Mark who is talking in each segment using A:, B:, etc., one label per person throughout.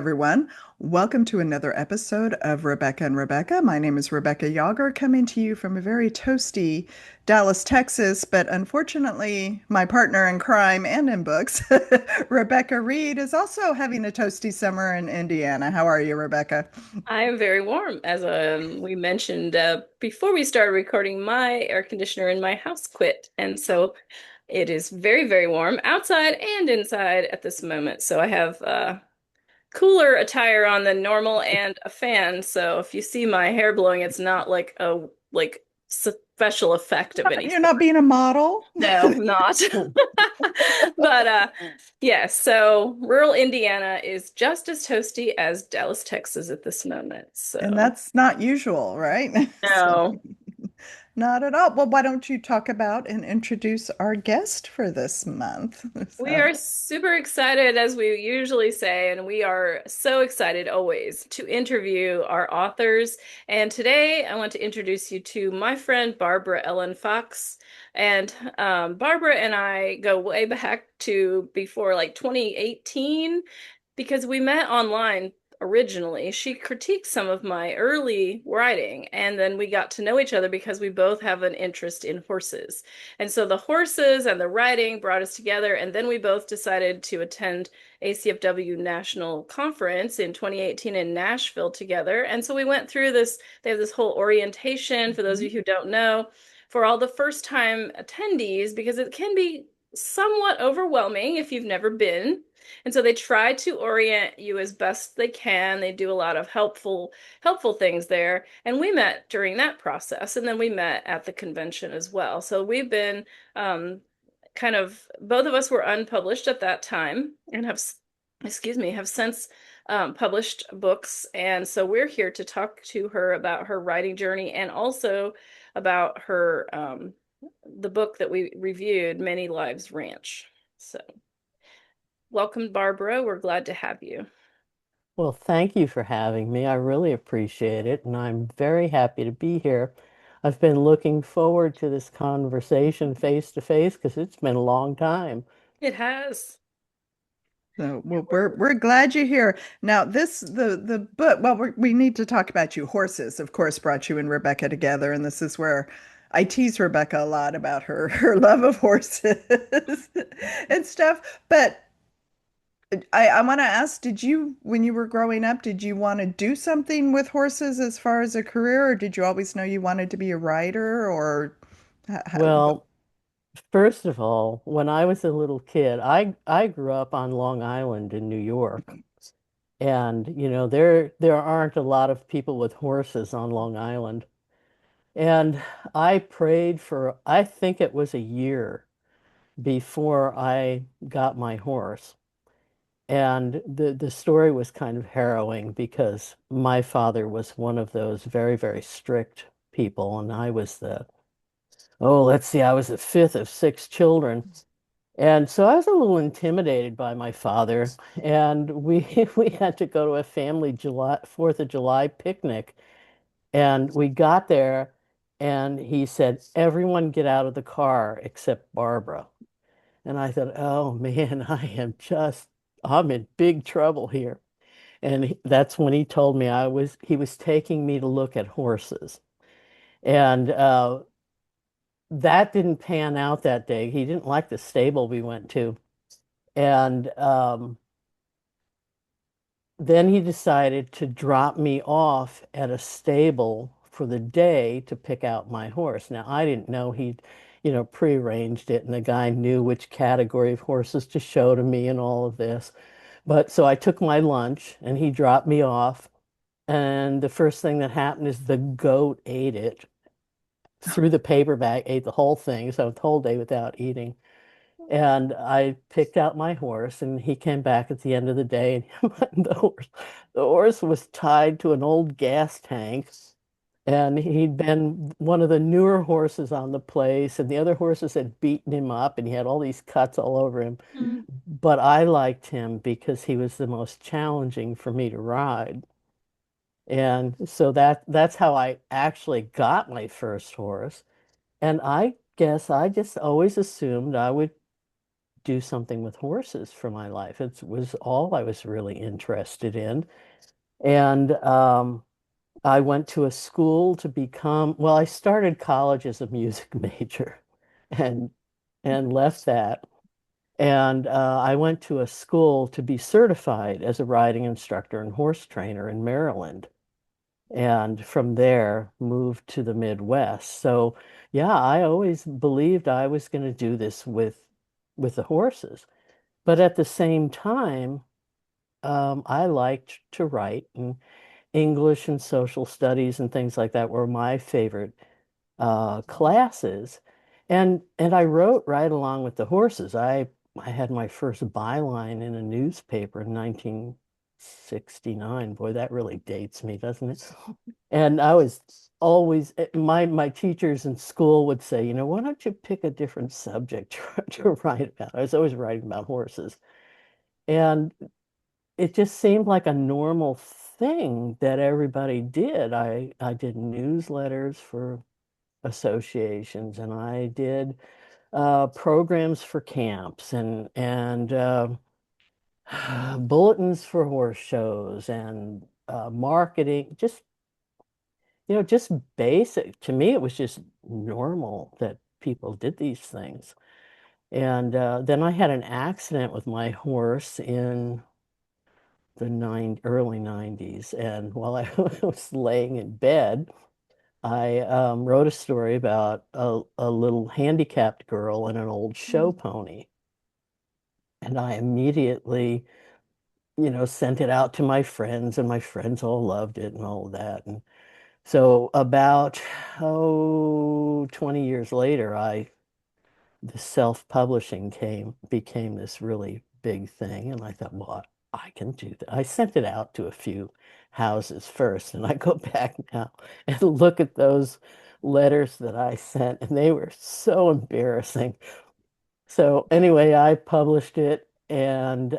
A: everyone. Welcome to another episode of Rebecca and Rebecca. My name is Rebecca Yager, coming to you from a very toasty Dallas, Texas. But unfortunately, my partner in crime and in books, Rebecca Reed, is also having a toasty summer in Indiana. How are you, Rebecca?
B: I am very warm. As we mentioned before we started recording, my air conditioner in my house quit. And so it is very, very warm outside and inside at this moment. So I have cooler attire on than normal and a fan. So if you see my hair blowing, it's not like a special effect of any
A: You're not
B: sort.
A: being a model?
B: No, not. But yes, so rural Indiana is just as toasty as Dallas, Texas at this moment.
A: And
B: So
A: that's not usual, right? So,
B: no.
A: not at all. Well, why don't you talk about and introduce our guest for this month?
B: We
A: So,
B: are super excited, as we usually say, and we are so excited always to interview our authors. And today I want to introduce you to my friend Barbara Ellin Fox. And Barbara and I go way back to before like 2018 because we met online originally. She critiqued some of my early writing, and then we got to know each other because we both have an interest in horses. And so the horses and the writing brought us together, and then we both decided to attend ACFW National Conference in 2018 in Nashville together. And so we went through this, they have this whole orientation, for those of you who don't know, for all the first time attendees, because it can be somewhat overwhelming if you've never been. And so they try to orient you as best they can. They do a lot of helpful things there. And we met during that process, and then we met at the convention as well. So we've been kind of both of us were unpublished at that time and excuse me, have since published books. And so we're here to talk to her about her writing journey and also about her the book that we reviewed, Many Lives Ranch. So welcome, Barbara. We're glad to have you.
C: Well, thank you for having me. I really appreciate it, and I'm very happy to be here. I've been looking forward to this conversation face to face because it's been a long time.
B: It has.
A: so well, we're glad you're here. Now, the book. Well, we need to talk about you. Horses, of course, brought you and Rebecca together, and this is where I tease Rebecca a lot about her love of horses and stuff. But I want to ask, did you, when you were growing up, did you want to do something with horses as far as a career, or did you always know you wanted to be a writer, or what?
C: Well, first of all, when I was a little kid, I grew up on Long Island in New York. And there aren't a lot of people with horses on Long Island. And I prayed for I think it was a year before I got my horse. And the story was kind of harrowing because my father was one of those very, very strict people, and I was let's see, I was the fifth of six children. And so I was a little intimidated by my father, and we we had to go to a family July 4th of July picnic, and we got there, and he said, "Everyone get out of the car except Barbara." And I thought, "Oh man, I'm in big trouble here." And that's when he told me he was taking me to look at horses. And that didn't pan out that day. He didn't like the stable we went to. And then he decided to drop me off at a stable for the day to pick out my horse. Now, I didn't know he'd, prearranged it, and the guy knew which category of horses to show to me and all of this. But so I took my lunch and he dropped me off. And the first thing that happened is the goat ate it, threw the paper bag, ate the whole thing. So the whole day without eating. And I picked out my horse, and he came back at the end of the day, and the horse was tied to an old gas tank. And he'd been one of the newer horses on the place, and the other horses had beaten him up, and he had all these cuts all over him.
B: Mm.
C: But I liked him because he was the most challenging for me to ride. And so that's how I actually got my first horse. And I guess I just always assumed I would do something with horses for my life. It was all I was really interested in. And I went to a school to become, well, I started college as a music major and left that. And I went to a school to be certified as a riding instructor and horse trainer in Maryland. And from there, moved to the Midwest. So, yeah, I always believed I was going to do this with the horses. But at the same time, I liked to write, and English and social studies and things like that were my favorite classes. And I wrote right along with the horses. I had my first byline in a newspaper in 1969. Boy, that really dates me, doesn't it? And I was always my teachers in school would say, you know, why don't you pick a different subject to write about? I was always writing about horses. And it just seemed like a normal thing that everybody did. I did newsletters for associations, and I did programs for camps, and bulletins for horse shows, and marketing. Just just basic. To me, it was just normal that people did these things. And then I had an accident with my horse in the early 90s. And while I was laying in bed, I wrote a story about a little handicapped girl and an old show pony. And I immediately, sent it out to my friends, and my friends all loved it and all of that. And so about, 20 years later, the self-publishing became this really big thing. And I thought, well, I can do that. I sent it out to a few houses first, and I go back now and look at those letters that I sent, and they were so embarrassing. So anyway, I published it, and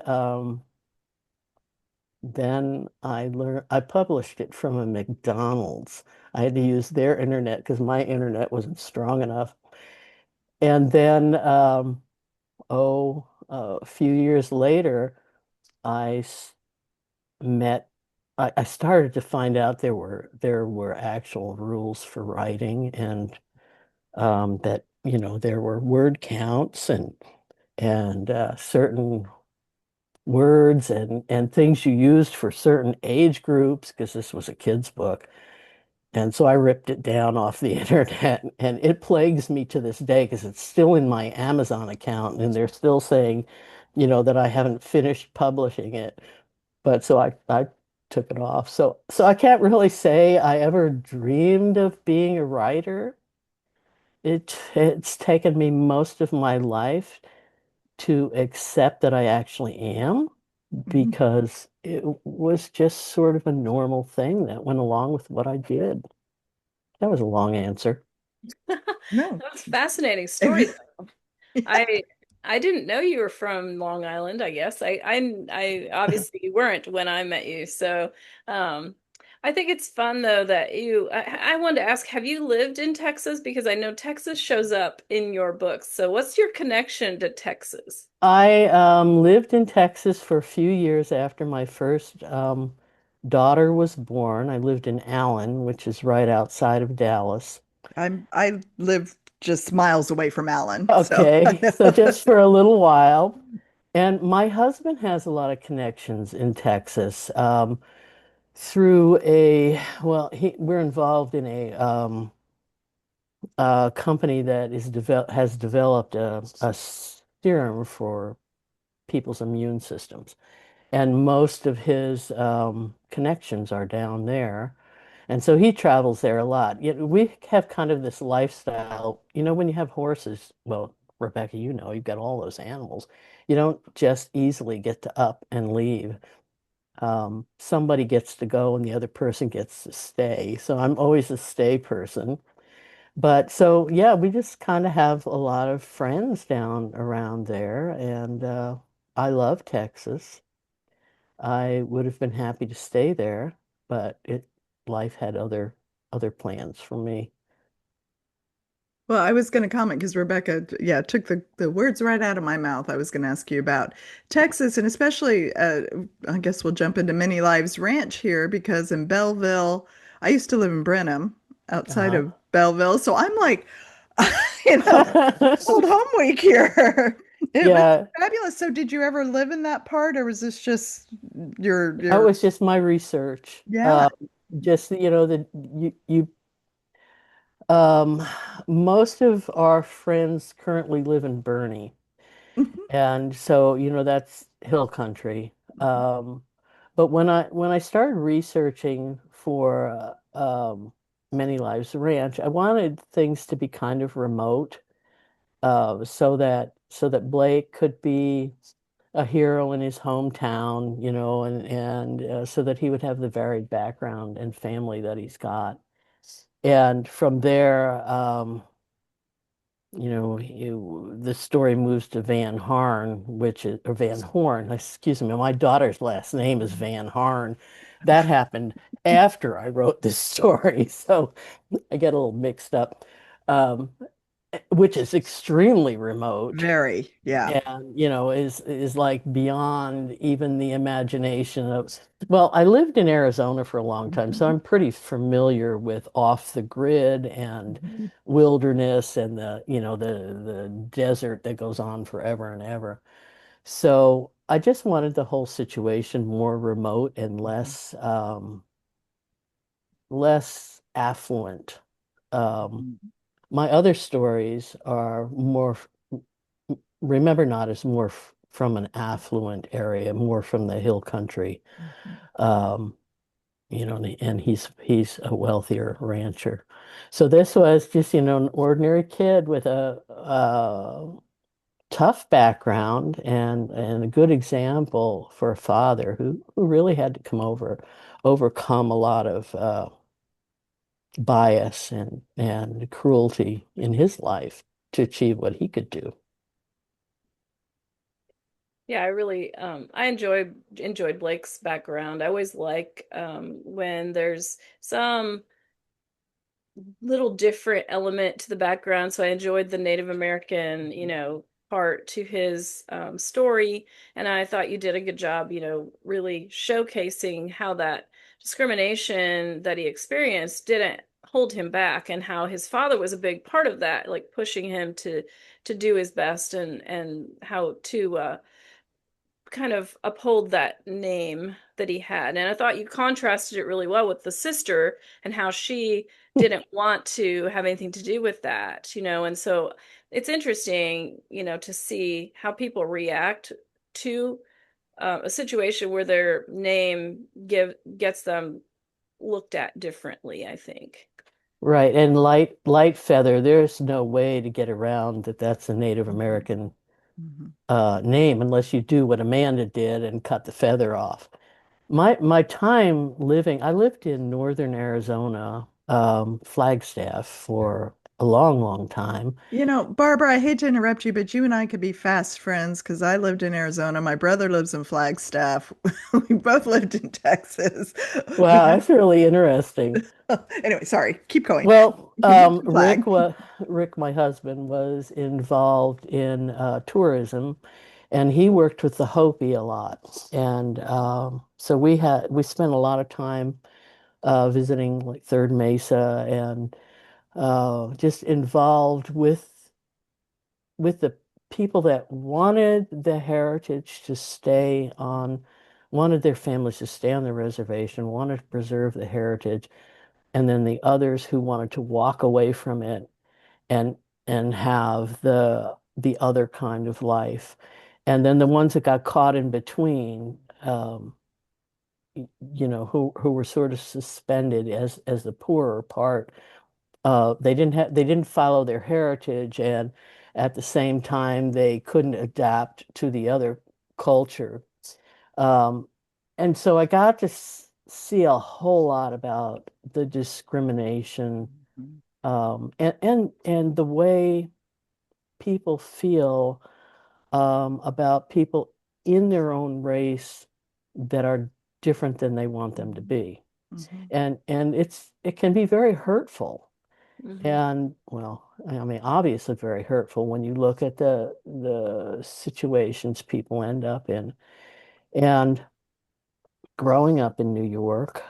C: then I published it from a McDonald's. I had to use their internet because my internet wasn't strong enough. And then a few years later, I met, I started to find out there were actual rules for writing, and that, there were word counts, and certain words and things you used for certain age groups, because this was a kid's book. And so I ripped it down off the internet, and it plagues me to this day because it's still in my Amazon account, and they're still saying, that I haven't finished publishing it. But so I took it off. So I can't really say I ever dreamed of being a writer. It's taken me most of my life to accept that I actually am,
A: Mhm.
C: because it was just sort of a normal thing that went along with what I did. That was a long answer.
A: No.
B: That was a fascinating story, though. I I didn't know you were from Long Island, I guess. I obviously you weren't when I met you. So, um, I think it's fun though that I wanted to ask, have you lived in Texas? Because I know Texas shows up in your books. So, what's your connection to Texas?
C: I lived in Texas for a few years after my first daughter was born. I lived in Allen, which is right outside of Dallas.
A: I live just miles away from Allen, so I
C: Okay, so
A: know.
C: just for a little while. And my husband has a lot of connections in Texas, through we're involved in a company that has developed a serum for people's immune systems. And most of his connections are down there. And so he travels there a lot. Yet we have kind of this lifestyle. When you have horses, well, Rebecca, you've got all those animals. You don't just easily get to up and leave. Somebody gets to go and the other person gets to stay. So I'm always a stay person. But so, yeah, we just kind of have a lot of friends down around there. And I love Texas. I would have been happy to stay there, but life had other plans for me.
A: Well, I was going to comment because Rebecca, yeah, took the words right out of my mouth. I was going to ask you about Texas and especially, I guess we'll jump into Many Lives Ranch here because in Belleville, I used to live in Brenham outside
C: Uh-huh.
A: of Belleville. So I'm like, you know, old home week here. It was
C: Yeah,
A: fabulous. So did you ever live in that part or was this just
C: that
A: your,
C: was just my research.
A: yeah.
C: Just the you um most of our friends currently live in Bernie. And so, that's hill country. But when I started researching for Many Lives Ranch, I wanted things to be kind of remote, so that Blake could be a hero in his hometown, and so that he would have the varied background and family that he's got. And from there, the story moves to Van Harn, which is, or Van Horn, excuse me. My daughter's last name is Van Harn. That happened after I wrote this story, so I get a little mixed up, um, which is extremely remote
A: Very, yeah.
C: and is like beyond even the imagination of. Well, I lived in Arizona for a long time, so I'm pretty familiar with off the grid and
A: Mhm.
C: wilderness and the desert that goes on forever and ever. So I just wanted the whole situation more remote and less affluent. um,
A: Mhm.
C: my other stories are more, remember not as more from an affluent area, more from the hill country.
A: Mhm.
C: Um, and he's a wealthier rancher. So this was just, an ordinary kid with a tough background and a good example for a father who really had to overcome a lot of bias and cruelty in his life to achieve what he could do.
B: Yeah, I really I enjoyed Blake's background. I always like when there's some little different element to the background. So I enjoyed the Native American, part to his story. And I thought you did a good job, really showcasing how that discrimination that he experienced didn't hold him back and how his father was a big part of that, like pushing him to do his best and how to kind of uphold that name that he had. And I thought you contrasted it really well with the sister and how she didn't want to have anything to do with that, and so it's interesting, to see how people react to a situation where their name gets them looked at differently, I think.
C: Right, and light feather, there's no way to get around that that's a Native
A: Mhm.
C: American
A: Mhm.
C: name unless you do what Amanda did and cut the feather off. My time living, I lived in northern Arizona, Flagstaff for a long, long time.
A: Barbara, I hate to interrupt you, but you and I could be fast friends because I lived in Arizona. My brother lives in Flagstaff. We both lived in Texas. We
C: Wow, that's really interesting.
A: anyway, sorry. Keep going.
C: Well,
A: You mentioned flag.
C: Rick, my husband, was involved in tourism, and he worked with the Hopi a lot. And so we spent a lot of time visiting like Third Mesa and just involved with the people that wanted the heritage to stay on, wanted their families to stay on the reservation, wanted to preserve the heritage, and then the others who wanted to walk away from it and have the other kind of life. And then the ones that got caught in between, who were sort of suspended as the poorer part. They didn't follow their heritage, and at the same time they couldn't adapt to the other culture. Um, and so I got to see a whole lot about the discrimination, and the way people feel about people in their own race that are different than they want them to be.
A: Mhm.
C: And it can be very hurtful.
B: Hmm.
C: And well, I mean, obviously very hurtful when you look at the situations people end up in. And growing up in New York,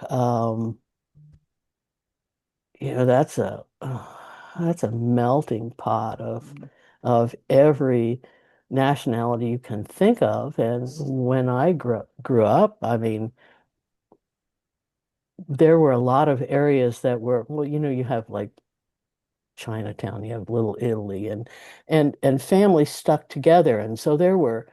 C: that's a melting pot of every nationality you can think of. And when I grew up, I mean, there were a lot of areas that were, well, you have like Chinatown, you have Little Italy, and families stuck together. And so there were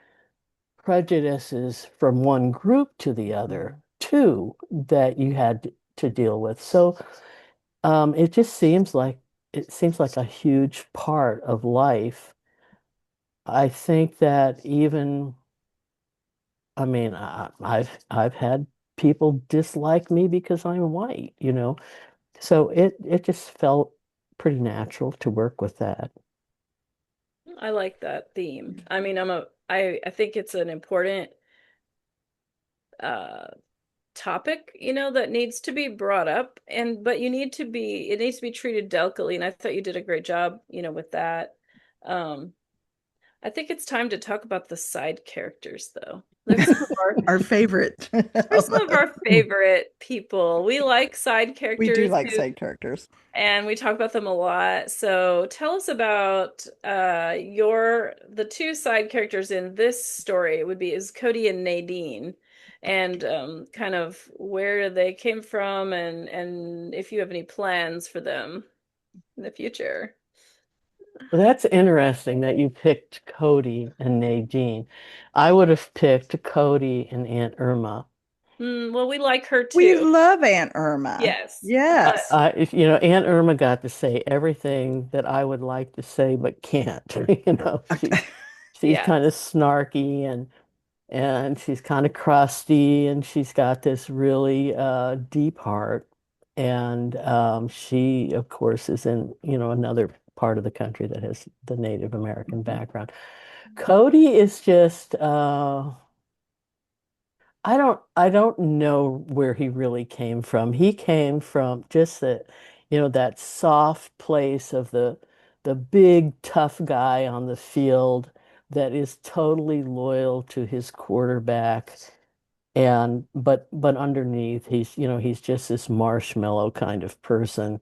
C: prejudices from one group to the other too that you had to deal with. So it just seems like a huge part of life. I think that even, I mean, I've had people dislike me because I'm white, you know. So it just felt pretty natural to work with that.
B: I like that theme. I mean, I think it's an important uh topic, that needs to be brought up, and but it needs to be treated delicately, and I thought you did a great job, with that. Um, I think it's time to talk about the side characters though.
A: Our favorite.
B: They're some of our favorite people. We like side
A: We do
B: characters
A: like
B: who
A: side characters.
B: and we talk about them a lot. So tell us about your the two side characters in this story. It would be is Cody and Nadine, and kind of where they came from, and if you have any plans for them in the future.
C: Well, that's interesting that you picked Cody and Nadine. I would have picked Cody and Aunt Irma.
B: Well, we like her
A: We
B: too.
A: love Aunt Irma.
B: Yes, but
A: Yes.
C: If Aunt Irma got to say everything that I would like to say but can't. She's
B: yeah.
C: kind of snarky and she's kind of crusty and she's got this really deep heart. And she, of course, is in, another part of the country that has the Native American background. Cody is just I don't know where he really came from. He came from just that soft place of the big tough guy on the field that is totally loyal to his quarterback. And but underneath he's just this marshmallow kind of person.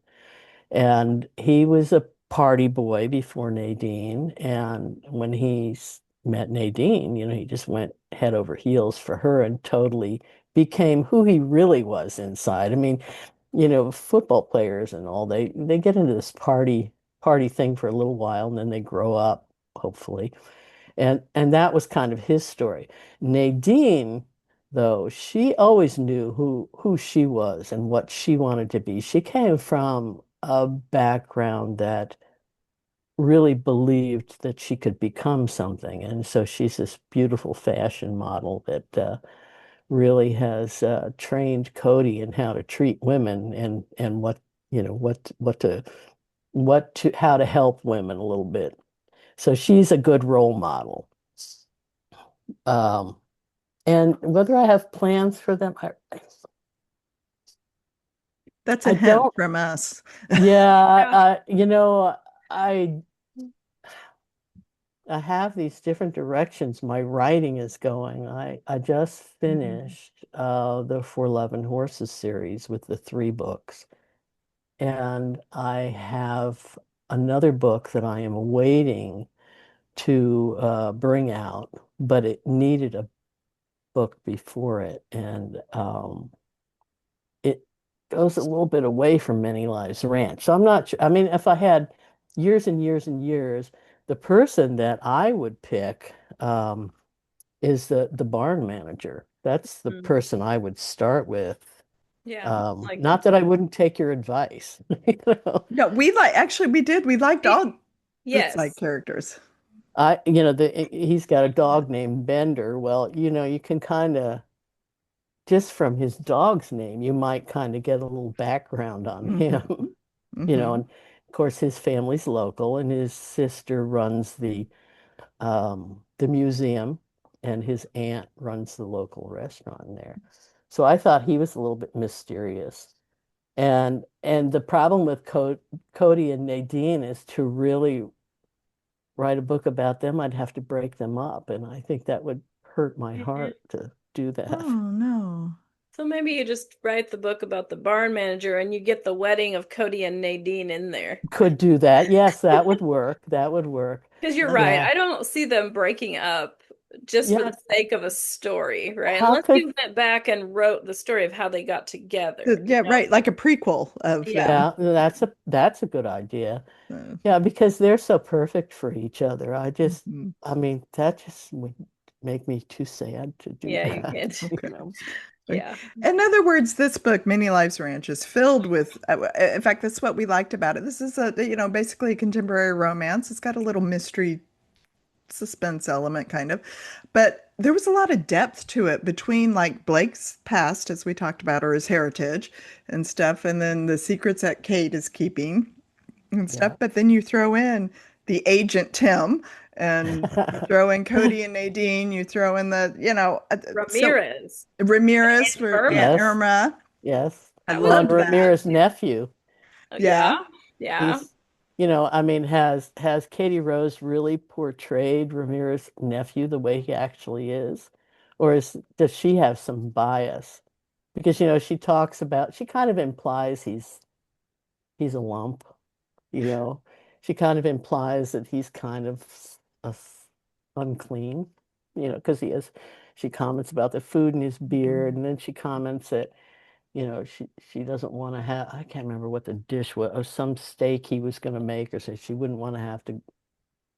C: And he was a party boy before Nadine. And when met Nadine, he just went head over heels for her and totally became who he really was inside. I mean, football players and all, they get into this party thing for a little while and then they grow up, hopefully. And that was kind of his story. Nadine, though, she always knew who she was and what she wanted to be. She came from a background that really believed that she could become something. And so she's this beautiful fashion model that really has trained Cody in how to treat women and what to how to help women a little bit. So she's a good role model. Um, And whether I have plans for them,
A: That's a
C: I
A: hint
C: don't.
A: from us.
C: Yeah,
B: Yeah.
C: I I have these different directions my writing is going. I just finished the For Love and Horses series with the three books, and I have another book that I am waiting to bring out, but it needed a book before it, and it goes a little bit away from Many Lives Ranch. So I'm not sure. I mean, if I had years and years and years, the person that I would pick is the barn manager. That's the
B: Mm.
C: person I would start with.
B: Yeah, I like
C: Not
B: that.
C: that I wouldn't take your advice. You know,
A: No, actually we did. We liked all the side
B: Yes.
A: characters.
C: he's got a dog named Bender. Well, you can kind of just from his dog's name, you might kind of get a little background on him.
A: Hmm. Hmm.
C: And of course his family's local and his sister runs the museum and his aunt runs the local restaurant there. So I thought he was a little bit mysterious. And the problem with Cody and Nadine is to really write a book about them, I'd have to break them up, and I think that would hurt my
B: Mhm.
C: heart to do that.
A: Oh no.
B: So maybe you just write the book about the barn manager and you get the wedding of Cody and Nadine in there.
C: Could do that. Yes, that would work. That would work.
B: Because you're
A: Uh,
B: right.
C: Yeah.
B: I don't see them breaking up just for
C: Yeah.
B: the sake of a story, right?
C: How
B: Unless
C: could,
B: you went back and wrote the story of how they got together,
A: yeah, right. Like a prequel of
B: Yeah.
A: them.
C: yeah, that's a good idea.
A: Uh,
C: Yeah, because they're so perfect for each other.
A: mhm.
C: I mean, that just would make me too sad to do
B: Yeah, you
C: that,
B: can't.
C: you
A: Okay.
C: know.
A: Right.
B: Yeah.
A: In other words, this book, Many Lives Ranch, is filled with, in fact, that's what we liked about it. This is basically a contemporary romance. It's got a little mystery suspense element, kind of, but there was a lot of depth to it between like Blake's past, as we talked about, or his heritage and stuff, and then the secrets that Kate is keeping and stuff.
C: Yeah.
A: But then you throw in the agent Tim, and you throw in Cody and Nadine, you throw in so
B: Ramirez
A: Ramirez
B: and
A: for Aunt
B: Berman.
C: Yes,
A: Irma.
C: yes.
A: I
B: That was
C: Well, and
A: loved that.
C: Ramirez's nephew,
B: yeah.
A: Yeah.
B: Yeah.
C: he's, I mean, has Katie Rose really portrayed Ramirez's nephew the way he actually is? Or does she have some bias? Because, she kind of implies he's a lump, you know. She kind of implies that he's kind of a, unclean, because she comments about the food in his beard,
A: Mhm.
C: and then she comments that, she doesn't want to have, I can't remember what the dish was, or some steak he was going to make, or so she wouldn't want to have to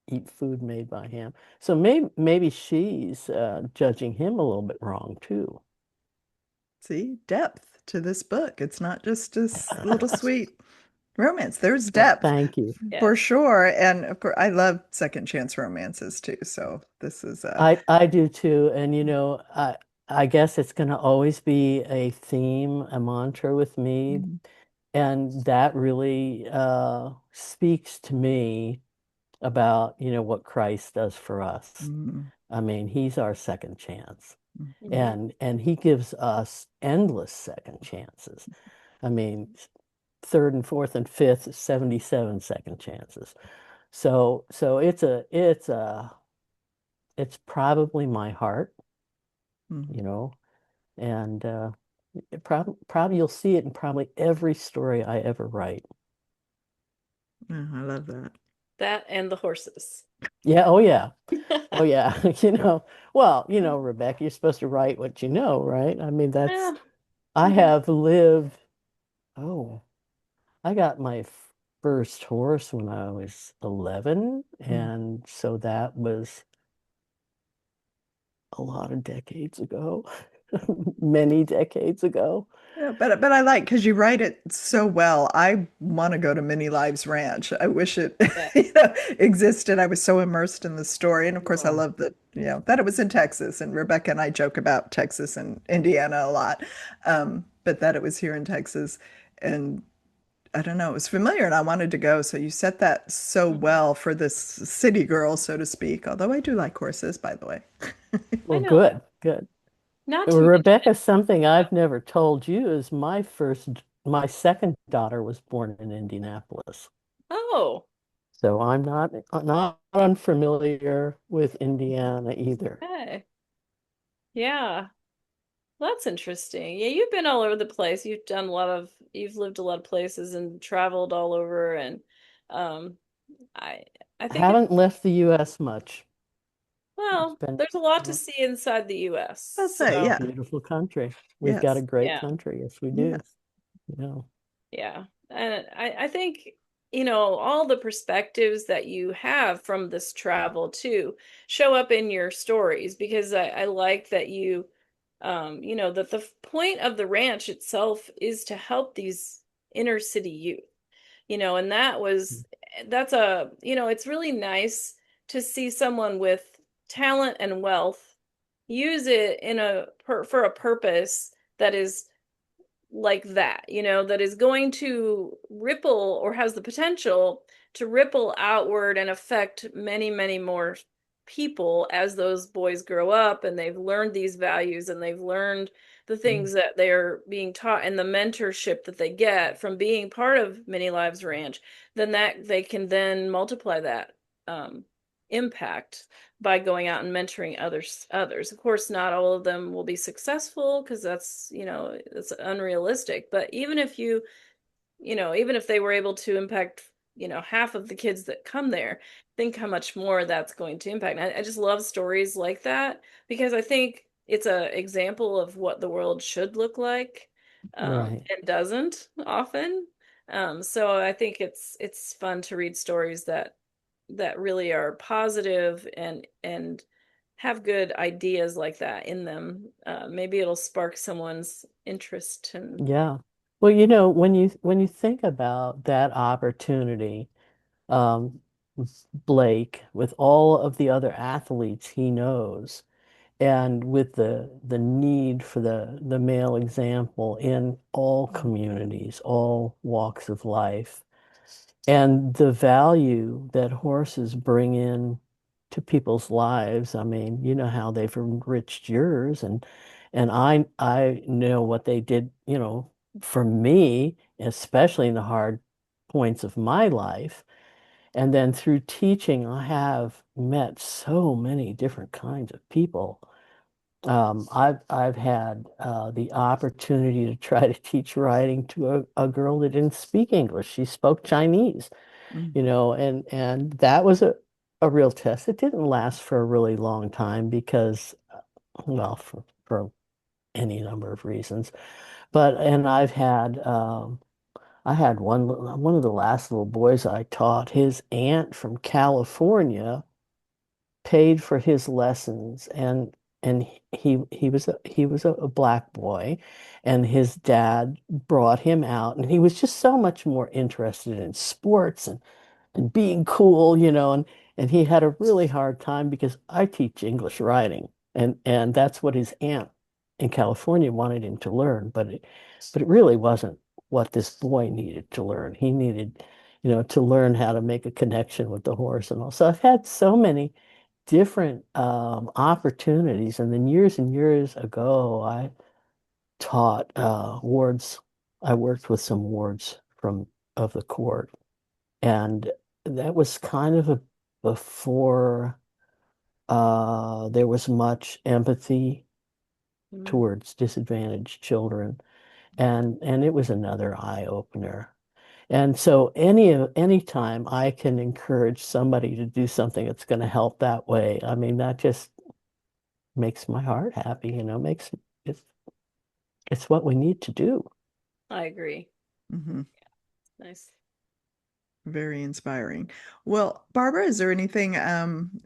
C: eat food made by him. So maybe she's judging him a little bit wrong too.
A: See, depth to this book. It's not just this little sweet romance. There's
C: Well,
A: depth
C: thank you.
A: for
B: Yes.
A: sure. And of course, I love second chance romances too. So this is
C: I do too, and I guess it's going to always be a theme, a mantra with me,
A: mm,
C: and that really speaks to me about, what Christ does for us.
A: mm,
C: I mean, he's our second chance,
A: mm,
B: Mhm.
C: and he gives us endless second chances. I mean, third and fourth and fifth, 77 second chances. So it's probably my heart,
A: mm.
C: you know, and probably you'll see it in probably every story I ever write.
A: Yeah, I love that.
B: That and the horses.
C: Yeah, oh yeah. Oh yeah. Well, Rebecca, you're supposed to write what you know, right? I mean,
B: Yeah.
C: I
B: Mhm.
C: have lived, oh, I got my first horse when I was 11,
A: Mm.
C: and so that was a lot of decades ago, many decades ago.
A: Yeah, but I like because you write it so well. I want to go to Many Lives Ranch. I wish it,
B: Yeah.
A: existed. I was so immersed in the story, and of course, I
C: Oh,
A: love that that it was in Texas. And Rebecca and I joke about Texas and Indiana a lot, but that it was here in Texas, and I don't know, it was familiar, and I wanted to go. So you set that so
B: Mhm.
A: well for this city girl, so to speak. Although I do like horses, by the way.
B: I
C: well,
B: know.
C: good, good.
B: Not
C: Well,
B: to mention
C: Rebecca, something
B: it.
C: I've never told you is my second daughter was born in Indianapolis.
B: Oh,
C: So I'm not unfamiliar with Indiana either.
B: okay. Yeah. That's interesting. Yeah, you've been all over the place. You've lived a lot of places and traveled all over and um I I
C: I
B: think it's
C: haven't left the US much. It's
B: well,
C: been,
B: there's a lot to
C: well,
B: see inside the US.
A: I'll say,
B: So,
A: yeah,
C: beautiful country. We've got a
A: yes,
C: great
B: yeah.
C: country. Yes, we do.
A: yes.
C: Yeah.
B: Yeah. And I think, all the perspectives that you have from this travel too show up in your stories because I like that that the point of the ranch itself is to help these inner city youth, and it's really nice to see someone with talent and wealth use it for a purpose that is like that, that is going to ripple or has the potential to ripple outward and affect many, many more, people as those boys grow up and they've learned these values and they've learned the
A: Mm,
B: things that they're being taught and the mentorship that they get from being part of Many Lives Ranch, then that they can then multiply that um, impact by going out and mentoring others. Of course, not all of them will be successful because that's unrealistic. But even if they were able to impact, half of the kids that come there, think how much more that's going to impact. And I just love stories like that because I think it's a example of what the world should look like,
C: Right.
B: and doesn't often. So I think it's fun to read stories that really are positive and have good ideas like that in them. Maybe it'll spark someone's interest in.
C: Yeah. Well, when you think about that opportunity, um, Blake, with all of the other athletes he knows, and with the need for the male example in all communities, all walks of life, and the value that horses bring in to people's lives. I mean, you know how they've enriched yours, and I know what they did, for me, especially in the hard points of my life. And then through teaching, I have met so many different kinds of people. I've had the opportunity to try to teach writing to a girl that didn't speak English. She spoke Chinese,
A: mm,
C: and that was a real test. It didn't last for a really long time because, well, for any number of reasons. And I had one of the last little boys I taught, his aunt from California paid for his lessons, and he was a black boy, and his dad brought him out, and he was just so much more interested in sports and being cool, and he had a really hard time because I teach English writing, and that's what his aunt in California wanted him to learn, but it really wasn't what this boy needed to learn. He needed, to learn how to make a connection with the horse and all. So I've had so many different opportunities, and then years and years ago, I taught wards. I worked with some wards from of the court, and that was kind of before there was much empathy
B: Mm,
C: towards disadvantaged children, and it was another eye opener. And so any time I can encourage somebody to do something that's going to help that way, I mean, that just makes my heart happy, makes it's it's what we need to do.
B: I agree.
A: mhm.
B: Nice.
A: Very inspiring. Well, Barbara, is there anything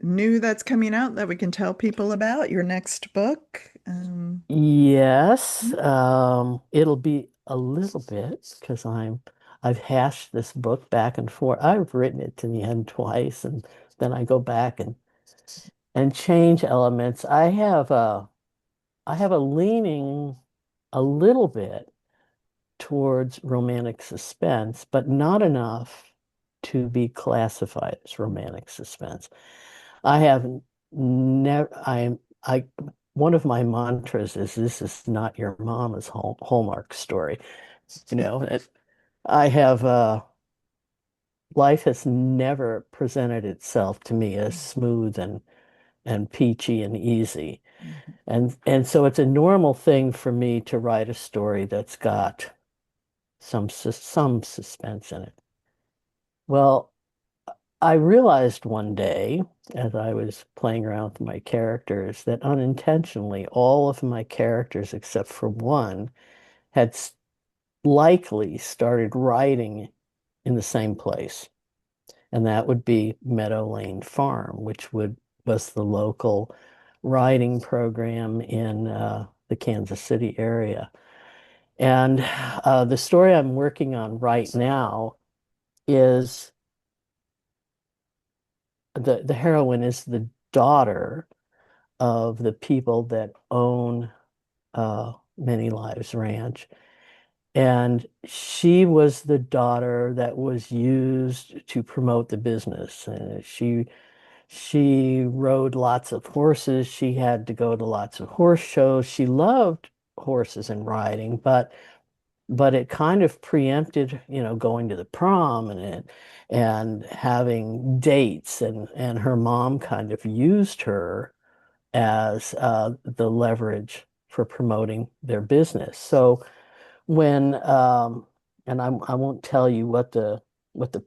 A: new that's coming out that we can tell people about your next book?
C: Yes, it'll be a little bit because I've hashed this book back and forth. I've written it to the end twice, and then I go back and change elements. I have a leaning a little bit towards romantic suspense, but not enough to be classified as romantic suspense. I have never, I, one of my mantras is this is not your mama's Hallmark story. You know, it, I have, life has never presented itself to me as smooth and peachy and easy.
A: Mhm.
C: And so it's a normal thing for me to write a story that's got some suspense in it. Well, I realized one day as I was playing around with my characters that unintentionally all of my characters except for one had likely started writing in the same place. And that would be Meadow Lane Farm, which would was the local writing program in the Kansas City area. And the story I'm working on right now is the heroine is the daughter of the people that own Many Lives Ranch. And she was the daughter that was used to promote the business. She rode lots of horses. She had to go to lots of horse shows. She loved horses and riding, but it kind of preempted, going to the prom and having dates, and her mom kind of used her as the leverage for promoting their business. So when and I won't tell you what the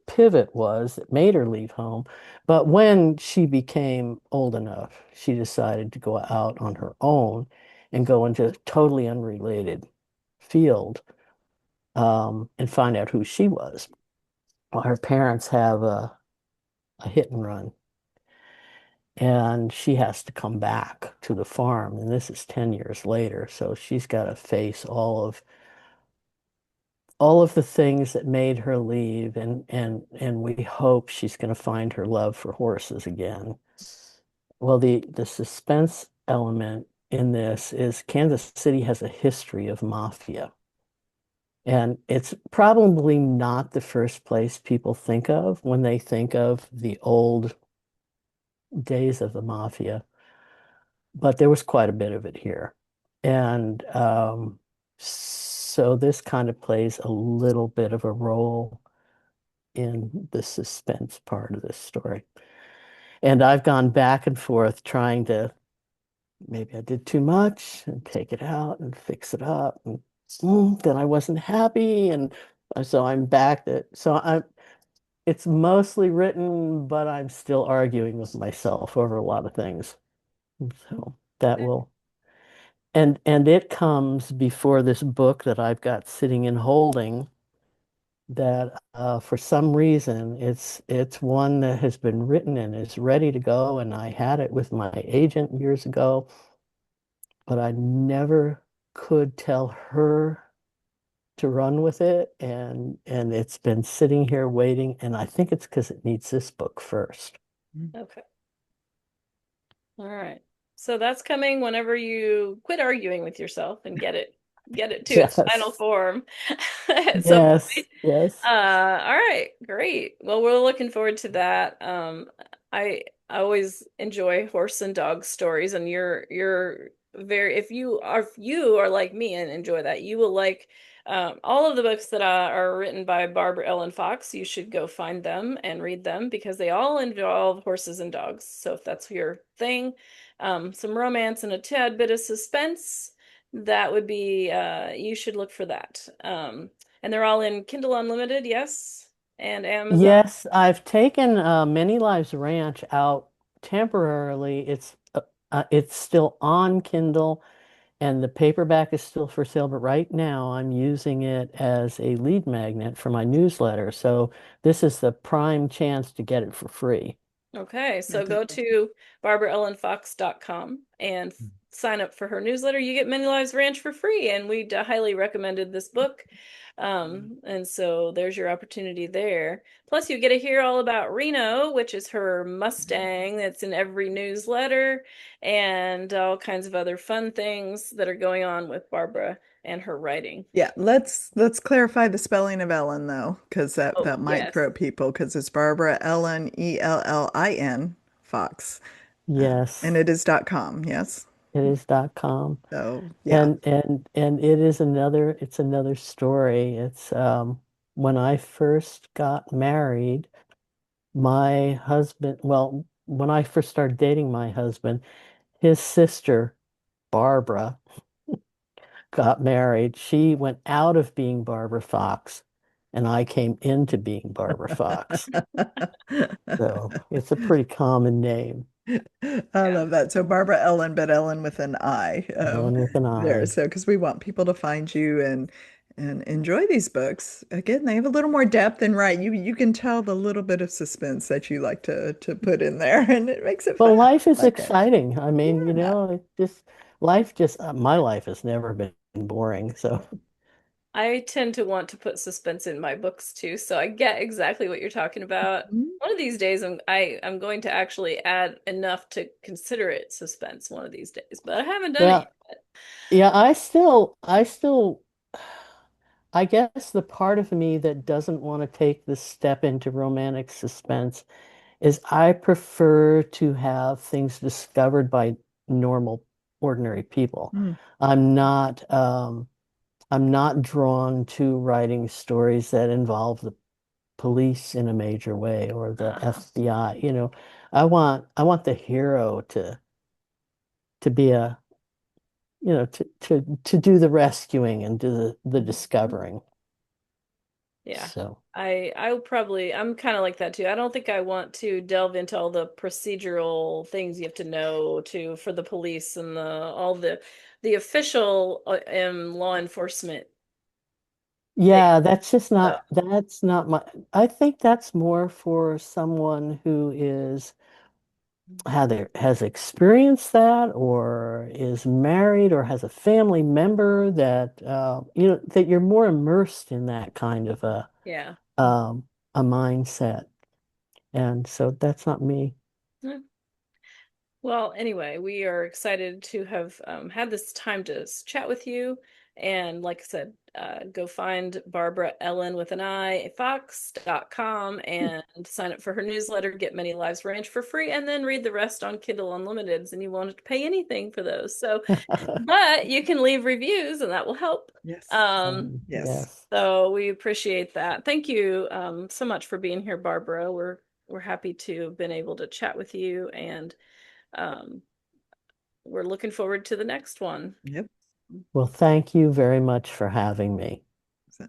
C: pivot was that made her leave home, but when she became old enough, she decided to go out on her own and go into a totally unrelated field, and find out who she was. Well, her parents have a hit and run, and she has to come back to the farm, and this is 10 years later, so she's got to face all of the things that made her leave, and we hope she's going to find her love for horses again. Well, the suspense element in this is Kansas City has a history of mafia. And it's probably not the first place people think of when they think of the old days of the mafia, but there was quite a bit of it here. And so this kind of plays a little bit of a role in the suspense part of this story. And I've gone back and forth trying to, maybe I did too much and take it out and fix it up. And then I wasn't happy. And so I'm back that, so I'm, it's mostly written, but I'm still arguing with myself over a lot of things. So that will, and it comes before this book that I've got sitting and holding that for some reason it's one that has been written and is ready to go, and I had it with my agent years ago, but I never could tell her to run with it, and it's been sitting here waiting, and I think it's because it needs this book first.
B: Okay. All right. So that's coming whenever you quit arguing with yourself and get it to its final
C: Yes,
B: form at some
C: yes,
B: point.
C: yes.
B: All right, great. Well, we're looking forward to that. I always enjoy horse and dog stories, and you're very if you are like me and enjoy that, you will like all of the books that are written by Barbara Ellin Fox. You should go find them and read them because they all involve horses and dogs. So if that's your thing, some romance and a tad bit of suspense, that would be you should look for that. And they're all in Kindle Unlimited, yes, and Amazon.
C: Yes, I've taken Many Lives Ranch out temporarily. It's still on Kindle, and the paperback is still for sale, but right now I'm using it as a lead magnet for my newsletter. So this is the prime chance to get it for free.
B: Okay, so go
A: Fantastic.
B: to barbaraellenfox.com and sign up for her newsletter. You get Many Lives Ranch for free, and we highly recommended this book. And so there's your opportunity there. Plus, you get to hear all about Reno, which is her Mustang that's in every newsletter, and all kinds of other fun things that are going on with Barbara and her writing.
A: Yeah, let's clarify the spelling of Ellen though, because
B: Oh,
A: that might
B: yes.
A: throw people because it's Barbara Ellen Ellin Fox, and
C: Yes,
A: it is .com. Yes,
C: it is .com.
A: so yeah.
C: And it is it's another story. It's when I first got married, my husband, well, when I first started dating my husband, his sister, Barbara, got married. She went out of being Barbara Fox, and I came into being Barbara Fox. So it's a pretty common name,
A: I
B: Yeah.
A: love that. So Barbara Ellen, but Ellen with an I,
C: Ellen with an
A: there.
C: I.
A: So because we want people to find you and enjoy these books. Again, they have a little more depth and right. You can tell the little bit of suspense that you like to put in there, and it makes it fun.
C: Well, life
A: I
C: is
A: like it.
C: exciting. I mean,
A: Yeah.
C: life just, my life has never been boring. So,
B: I tend to want to put suspense in my books too, so I get exactly what you're talking about.
A: Mhm.
B: One of these days, I'm going to actually add enough to consider it suspense one of these days, but I haven't done it
C: yeah,
B: yet.
C: yeah, I guess the part of me that doesn't want to take this step into romantic suspense is I prefer to have things discovered by normal, ordinary people.
A: Mm.
C: I'm not I'm not drawn to writing stories that involve the police in a major way or the FBI. I want the hero to be a to do the rescuing and do the discovering.
B: Yeah.
C: So
B: I'm kind of like that too. I don't think I want to delve into all the procedural things you have to know to for the police and the official law enforcement thing.
C: yeah, that's just
B: So,
C: not my I think that's more for someone who is has experienced that or is married or has a family member that that you're more immersed in that kind of
B: yeah.
C: a mindset. And so that's not me.
B: Yeah. Well, anyway, we are excited to have had this time to chat with you. And like I said, go find Barbara Ellin with an I, Fox.com and sign up for her newsletter, get Many Lives Ranch for free, and then read the rest on Kindle Unlimiteds, and you won't have to pay anything for those. So, but you can leave reviews and that will help.
A: Yes. Yes.
C: Yes.
B: So we appreciate that. Thank you so much for being here, Barbara. We're happy to have been able to chat with you and um, we're looking forward to the next one.
A: Yep.
C: Well, thank you very much for having me.
A: So,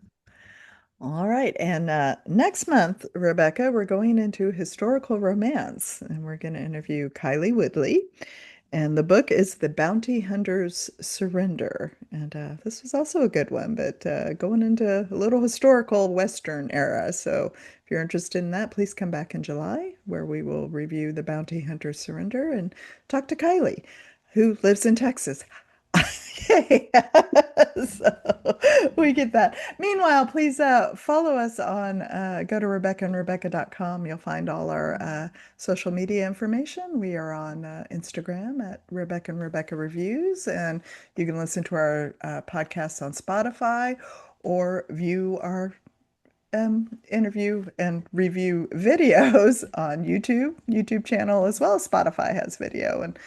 A: all right. And next month, Rebecca, we're going into historical romance and we're going to interview Kylie Woodley. And the book is The Bounty Hunter's Surrender. And this was also a good one, but going into a little historical Western era. So if you're interested in that, please come back in July, where we will review The Bounty Hunter's Surrender and talk to Kylie, who lives in Texas. Yay! So we get that. Meanwhile, please follow us on go to RebeccaandRebecca.com. You'll find all our social media information. We are on Instagram at Rebecca and Rebecca Reviews, and you can listen to our podcasts on Spotify or view our interview and review videos on YouTube channel, as well as Spotify has video. And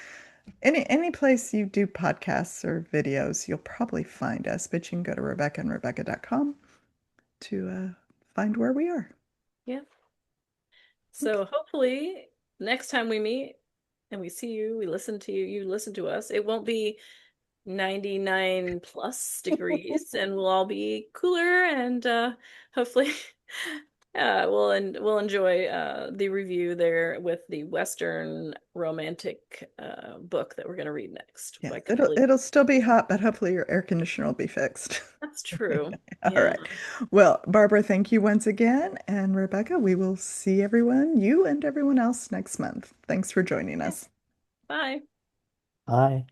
A: any place you do podcasts or videos, you'll probably find us, but you can go to RebeccaandRebecca.com to find where we are.
B: Yeah.
A: Okay.
B: So hopefully next time we meet and we see you, we listen to you, you listen to us, it won't be 99 plus degrees and we'll all be cooler and hopefully we'll enjoy the review there with the Western romantic book that we're going to read next
A: Yes,
B: by
A: it'll
B: Kylie.
A: it'll still be hot, but hopefully your air conditioner will be fixed.
B: That's true.
A: All
B: Yeah.
A: right. Well, Barbara, thank you once again. And Rebecca, we will see everyone, you and everyone else next month. Thanks for joining
B: Okay.
A: us.
B: Bye.
C: Bye.